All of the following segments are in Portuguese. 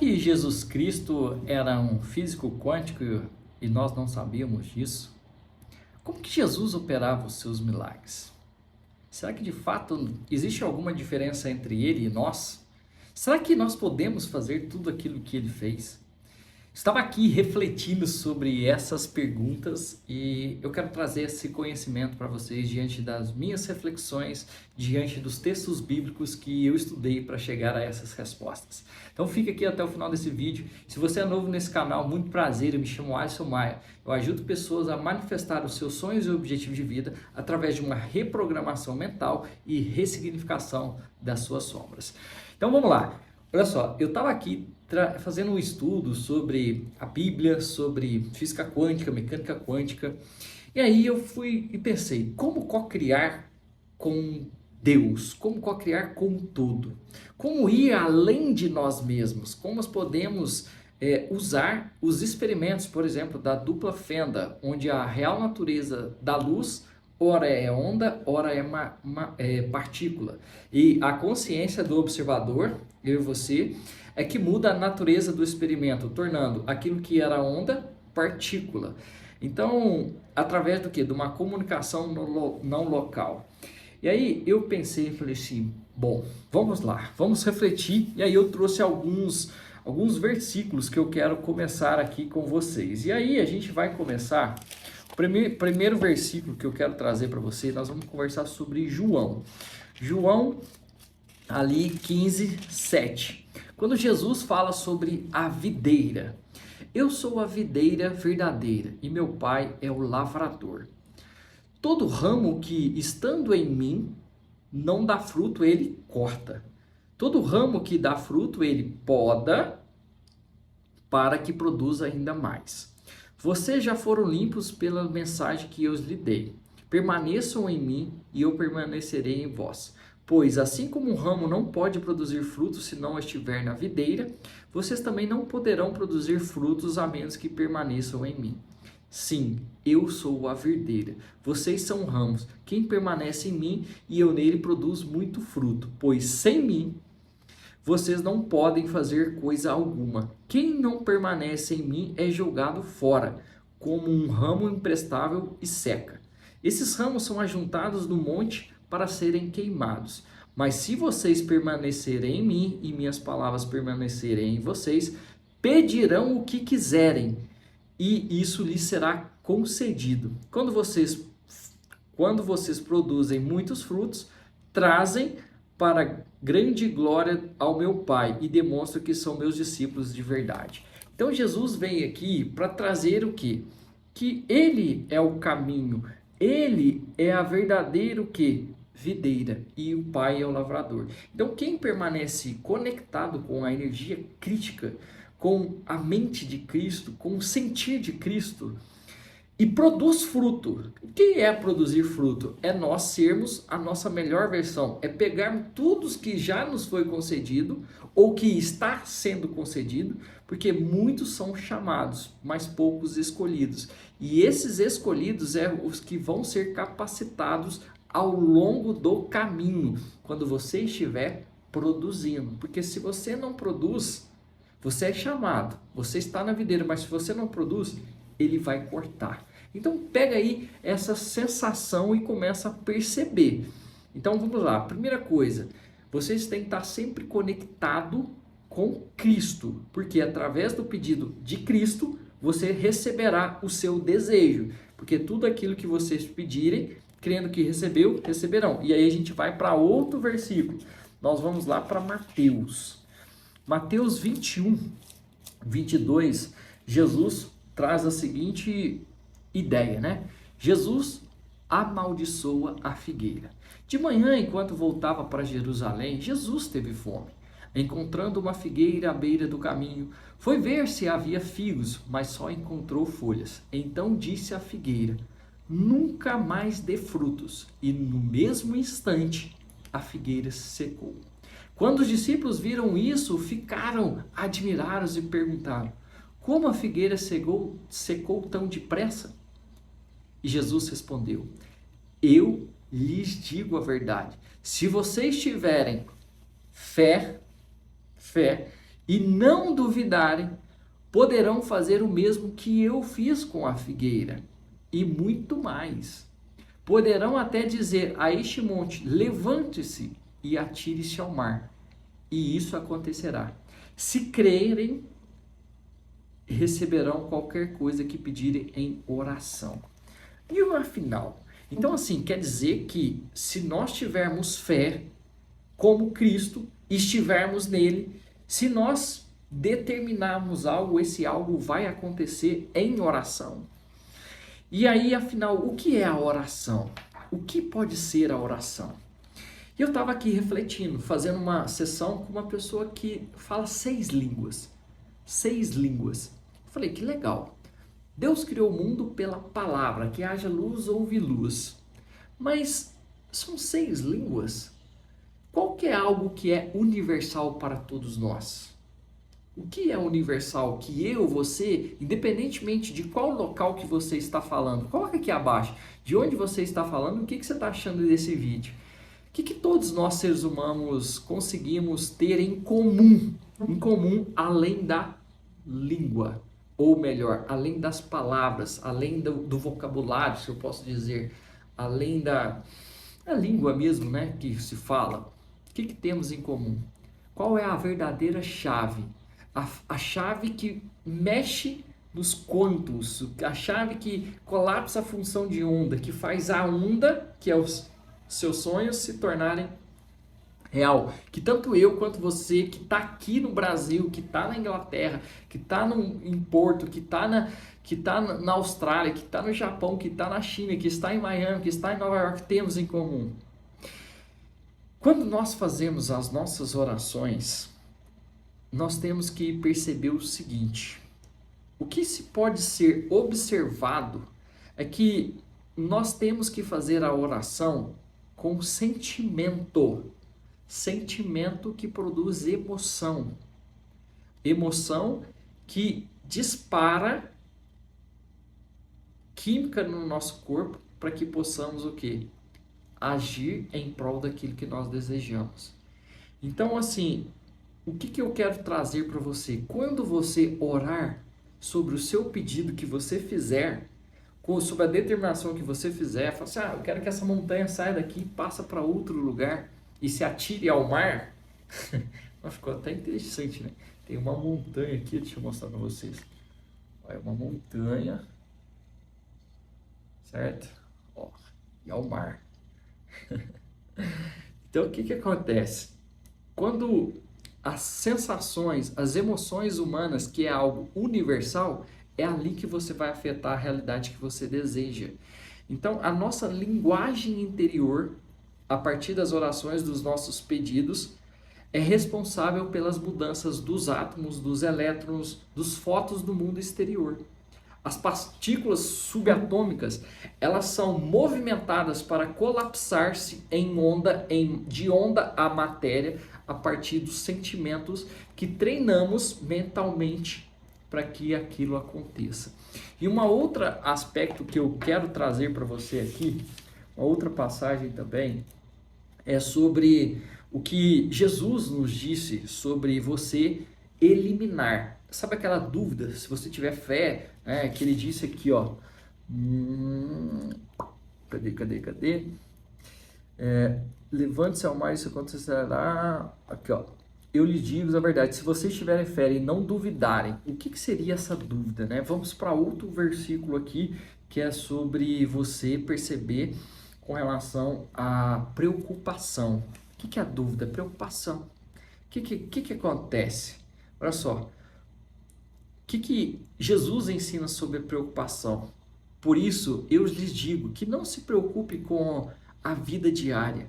que Jesus Cristo era um físico quântico e nós não sabíamos disso? Como que Jesus operava os seus milagres? Será que de fato existe alguma diferença entre ele e nós? Será que nós podemos fazer tudo aquilo que ele fez? Estava aqui refletindo sobre essas perguntas e eu quero trazer esse conhecimento para vocês diante das minhas reflexões, diante dos textos bíblicos que eu estudei para chegar a essas respostas. Então fica aqui até o final desse vídeo. Se você é novo nesse canal, muito prazer, eu me chamo Alisson Maia. Eu ajudo pessoas a manifestar os seus sonhos e objetivos de vida através de uma reprogramação mental e ressignificação das suas sombras. Então vamos lá. Olha só, eu estava aqui fazendo um estudo sobre a Bíblia, sobre física quântica, mecânica quântica, e aí eu fui e pensei, como co-criar com Deus, como co-criar com o todo, como ir além de nós mesmos, como nós podemos usar os experimentos, por exemplo, da dupla fenda, onde a real natureza da luz ora é onda, ora é partícula. E a consciência do observador, eu e você, é que muda a natureza do experimento, tornando aquilo que era onda, partícula. Então, através do quê? De uma comunicação não local. E aí eu pensei, falei assim, bom, vamos lá, vamos refletir. E aí eu trouxe alguns versículos que eu quero começar aqui com vocês. E aí a gente vai começar... Primeiro versículo que eu quero trazer para você, nós vamos conversar sobre João. João, ali 15, 7. Quando Jesus fala sobre a videira. Eu sou a videira verdadeira e meu pai é o lavrador. Todo ramo que, estando em mim, não dá fruto, ele corta. Todo ramo que dá fruto, ele poda para que produza ainda mais. Vocês já foram limpos pela mensagem que eu lhe dei. Permaneçam em mim e eu permanecerei em vós. Pois assim como um ramo não pode produzir frutos se não estiver na videira, vocês também não poderão produzir frutos a menos que permaneçam em mim. Sim, eu sou a videira. Vocês são ramos. Quem permanece em mim e eu nele produz muito fruto, pois sem mim vocês não podem fazer coisa alguma. Quem não permanece em mim é jogado fora, como um ramo imprestável e seca. Esses ramos são ajuntados no monte para serem queimados. Mas se vocês permanecerem em mim e minhas palavras permanecerem em vocês, pedirão o que quiserem e isso lhes será concedido. Quando vocês produzem muitos frutos, trazem para grande glória ao meu Pai e demonstram que são meus discípulos de verdade. Então Jesus veio aqui para trazer o quê? Que Ele é o caminho, Ele é a verdadeira o quê? Videira e o Pai é o lavrador. Então quem permanece conectado com a energia crítica, com a mente de Cristo, com o sentir de Cristo, e produz fruto. O que é produzir fruto? É nós sermos a nossa melhor versão. É pegarmos tudo que já nos foi concedido ou que está sendo concedido, porque muitos são chamados, mas poucos escolhidos. E esses escolhidos é os que vão ser capacitados ao longo do caminho, quando você estiver produzindo. Porque se você não produz, você é chamado, você está na videira, mas se você não produz, ele vai cortar. Então pega aí essa sensação e começa a perceber. Então vamos lá, primeira coisa, vocês têm que estar sempre conectado com Cristo, porque através do pedido de Cristo, você receberá o seu desejo, porque tudo aquilo que vocês pedirem, crendo que recebeu, receberão. E aí a gente vai para outro versículo, nós vamos lá para Mateus 21, 22, Jesus traz a seguinte ideia, né? Jesus amaldiçoa a figueira. De manhã, enquanto voltava para Jerusalém, Jesus teve fome. Encontrando uma figueira à beira do caminho, foi ver se havia figos, mas só encontrou folhas. Então disse à figueira: nunca mais dê frutos. E no mesmo instante, a figueira secou. Quando os discípulos viram isso, ficaram admirados e perguntaram: como a figueira secou tão depressa? E Jesus respondeu: eu lhes digo a verdade. Se vocês tiverem fé e não duvidarem, poderão fazer o mesmo que eu fiz com a figueira, e muito mais. Poderão até dizer a este monte: levante-se e atire-se ao mar, e isso acontecerá. Se crerem, receberão qualquer coisa que pedirem em oração. E afinal? Então, assim, quer dizer que se nós tivermos fé como Cristo, estivermos nele, se nós determinarmos algo, esse algo vai acontecer em oração. E aí, afinal, o que é a oração? O que pode ser a oração? E eu estava aqui refletindo, fazendo uma sessão com uma pessoa que fala 6 línguas. 6 línguas. Eu falei, que legal. Deus criou o mundo pela palavra, que haja luz, houve luz. Mas são 6 línguas. Qual que é algo que é universal para todos nós? O que é universal? Que eu, você, independentemente de qual local que você está falando, coloca aqui abaixo, de onde você está falando, o que você está achando desse vídeo? O que todos nós seres humanos conseguimos ter em comum além da língua? Ou melhor, além das palavras, além do vocabulário, se eu posso dizer, além da língua mesmo, né, que se fala. O que temos em comum? Qual é a verdadeira chave? A chave que mexe nos quantos, a chave que colapsa a função de onda, que faz a onda, que é os seus sonhos, se tornarem real. Que tanto eu quanto você, que está aqui no Brasil, que está na Inglaterra, que está em Porto, que está na Austrália, que está no Japão, que está na China, que está em Miami, que está em Nova York, temos em comum. Quando nós fazemos as nossas orações, nós temos que perceber o seguinte: o que se pode ser observado é que nós temos que fazer a oração com sentimento. Sentimento que produz emoção. Emoção que dispara química no nosso corpo para que possamos o quê? Agir em prol daquilo que nós desejamos. Então, assim, o que eu quero trazer para você? Quando você orar sobre o seu pedido que você fizer, sobre a determinação que você fizer, fala assim, eu quero que essa montanha saia daqui e passe para outro lugar e se atire ao mar. Ficou até interessante, né? Tem uma montanha aqui, deixa eu mostrar para vocês. Olha, uma montanha, certo? Ó, e ao mar. Então, o que acontece? Quando as sensações, as emoções humanas, que é algo universal, é ali que você vai afetar a realidade que você deseja. Então, a nossa linguagem interior, a partir das orações dos nossos pedidos, é responsável pelas mudanças dos átomos, dos elétrons, dos fótons do mundo exterior. As partículas subatômicas, elas são movimentadas para colapsar-se de onda a matéria a partir dos sentimentos que treinamos mentalmente para que aquilo aconteça. E um outro aspecto que eu quero trazer para você aqui, uma outra passagem também, é sobre o que Jesus nos disse sobre você eliminar. Sabe aquela dúvida, se você tiver fé, né, que ele disse aqui, ó. Cadê? Levante-se ao mar, isso acontecerá. Aqui, ó. Eu lhes digo a verdade, se vocês tiverem fé e não duvidarem, o que seria essa dúvida, né? Vamos para outro versículo aqui, que é sobre você perceber com relação à preocupação. O que é a dúvida? Preocupação. O que acontece? Olha só. O que Jesus ensina sobre preocupação? Por isso, eu lhes digo que não se preocupe com a vida diária.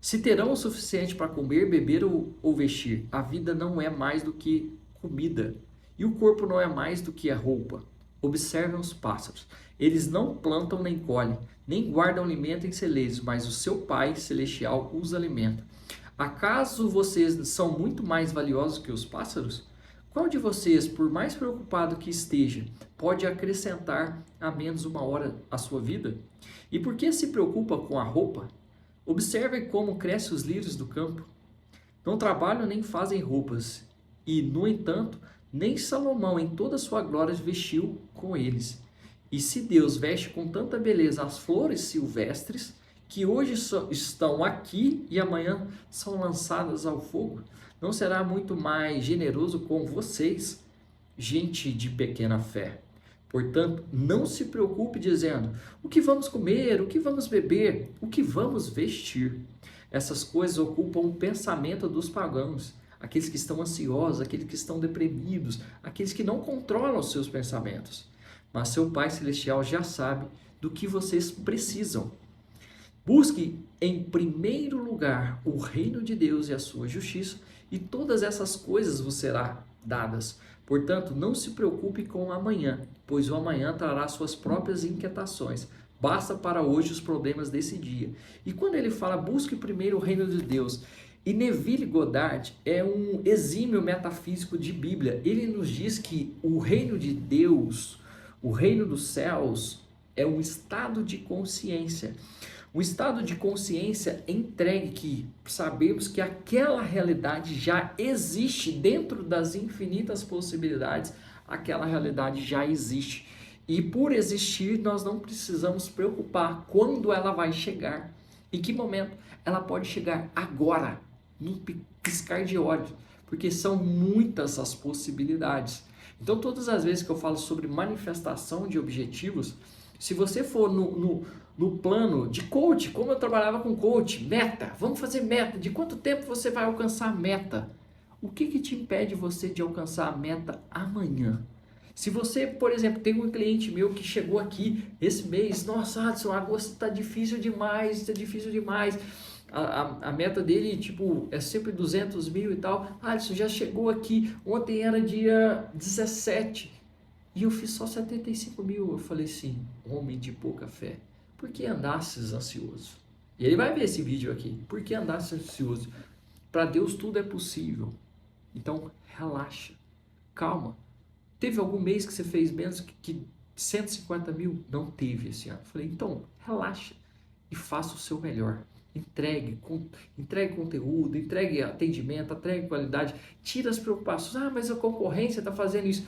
Se terão o suficiente para comer, beber ou vestir. A vida não é mais do que comida. E o corpo não é mais do que a roupa. Observem os pássaros. Eles não plantam nem colhem, nem guardam alimento em celeiros, mas o seu Pai Celestial os alimenta. Acaso vocês são muito mais valiosos que os pássaros? Qual de vocês, por mais preocupado que esteja, pode acrescentar a menos uma hora à sua vida? E por que se preocupa com a roupa? Observem como crescem os lírios do campo. Não trabalham nem fazem roupas. E, no entanto, nem Salomão em toda a sua glória vestiu com eles. E se Deus veste com tanta beleza as flores silvestres, que hoje estão aqui e amanhã são lançadas ao fogo, não será muito mais generoso com vocês, gente de pequena fé? Portanto, não se preocupe dizendo: o que vamos comer, o que vamos beber, o que vamos vestir. Essas coisas ocupam o pensamento dos pagãos, aqueles que estão ansiosos, aqueles que estão deprimidos, aqueles que não controlam os seus pensamentos. Mas seu Pai Celestial já sabe do que vocês precisam. Busque em primeiro lugar o reino de Deus e a sua justiça, e todas essas coisas vos serão dadas. Portanto, não se preocupe com o amanhã, pois o amanhã trará suas próprias inquietações. Basta para hoje os problemas desse dia. E quando ele fala, busque primeiro o reino de Deus, e Neville Goddard é um exímio metafísico de Bíblia. Ele nos diz que o reino de Deus, o reino dos céus, é um estado de consciência. Um estado de consciência entregue que sabemos que aquela realidade já existe dentro das infinitas possibilidades, aquela realidade já existe. E por existir, nós não precisamos preocupar quando ela vai chegar, em que momento ela pode chegar agora, no piscar de olhos, porque são muitas as possibilidades. Então, todas as vezes que eu falo sobre manifestação de objetivos, se você for no plano de coach, como eu trabalhava com coach, meta, vamos fazer meta, de quanto tempo você vai alcançar a meta? O que te impede você de alcançar a meta amanhã? Se você, por exemplo, tem um cliente meu que chegou aqui esse mês, nossa, Adson, agosto está difícil demais, está difícil demais. A meta dele, tipo, é sempre 200 mil e tal. Alisson, já chegou aqui, ontem era dia 17 e eu fiz só 75 mil. Eu falei assim, homem de pouca fé, por que andasses ansioso? E ele vai ver esse vídeo aqui, por que andasses ansioso? Para Deus tudo é possível. Então, relaxa, calma. Teve algum mês que você fez menos que 150 mil? Não teve esse ano. Eu falei, então, relaxa e faça o seu melhor. Entregue conteúdo, entregue atendimento, entregue qualidade, tira as preocupações. Ah, mas a concorrência está fazendo isso.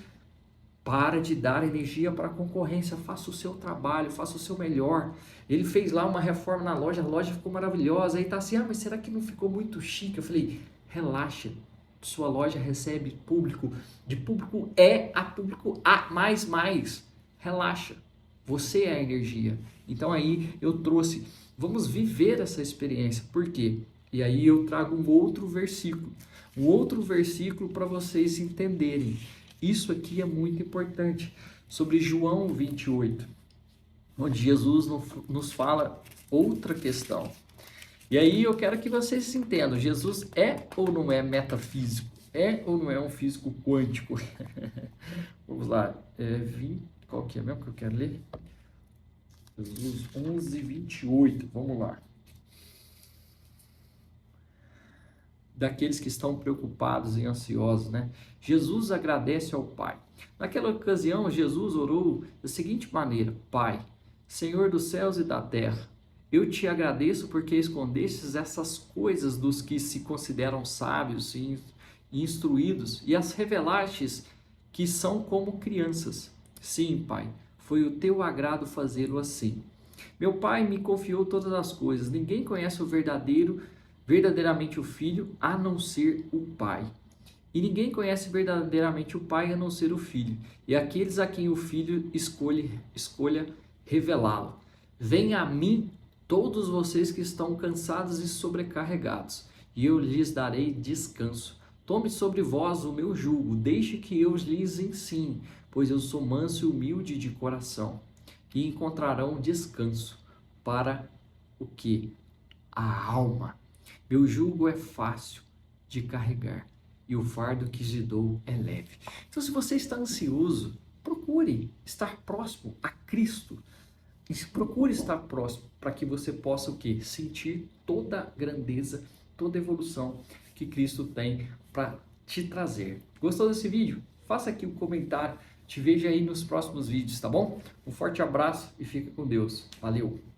Para de dar energia para a concorrência, faça o seu trabalho, faça o seu melhor. Ele fez lá uma reforma na loja, a loja ficou maravilhosa. Aí tá assim, ah, mas será que não ficou muito chique? Eu falei, relaxa, sua loja recebe público, de público a público A++. Relaxa, você é a energia. Então aí eu trouxe, vamos viver essa experiência. Por quê? E aí eu trago um outro versículo para vocês entenderem. Isso aqui é muito importante, sobre João 28, onde Jesus nos fala outra questão. E aí eu quero que vocês entendam, Jesus é ou não é metafísico? É ou não é um físico quântico? Vamos lá, qual que é mesmo que eu quero ler? Jesus 11:28, vamos lá. Daqueles que estão preocupados e ansiosos, né? Jesus agradece ao Pai. Naquela ocasião, Jesus orou da seguinte maneira: Pai, Senhor dos céus e da terra, eu te agradeço porque escondestes essas coisas dos que se consideram sábios e instruídos e as revelastes que são como crianças. Sim, Pai, foi o teu agrado fazê-lo assim. Meu Pai me confiou todas as coisas. Ninguém conhece verdadeiramente o Filho, a não ser o Pai. E ninguém conhece verdadeiramente o Pai, a não ser o Filho, e aqueles a quem o Filho escolha revelá-lo. Venha a mim todos vocês que estão cansados e sobrecarregados, e eu lhes darei descanso. Tome sobre vós o meu jugo, deixe que eu lhes ensine, pois eu sou manso e humilde de coração, e encontrarão descanso para o quê? A alma. Meu jugo é fácil de carregar e o fardo que lhe dou é leve. Então, se você está ansioso, procure estar próximo a Cristo. Procure estar próximo para que você possa o quê? Sentir toda a grandeza, toda a evolução que Cristo tem para te trazer. Gostou desse vídeo? Faça aqui um comentário. Te vejo aí nos próximos vídeos, tá bom? Um forte abraço e fica com Deus. Valeu!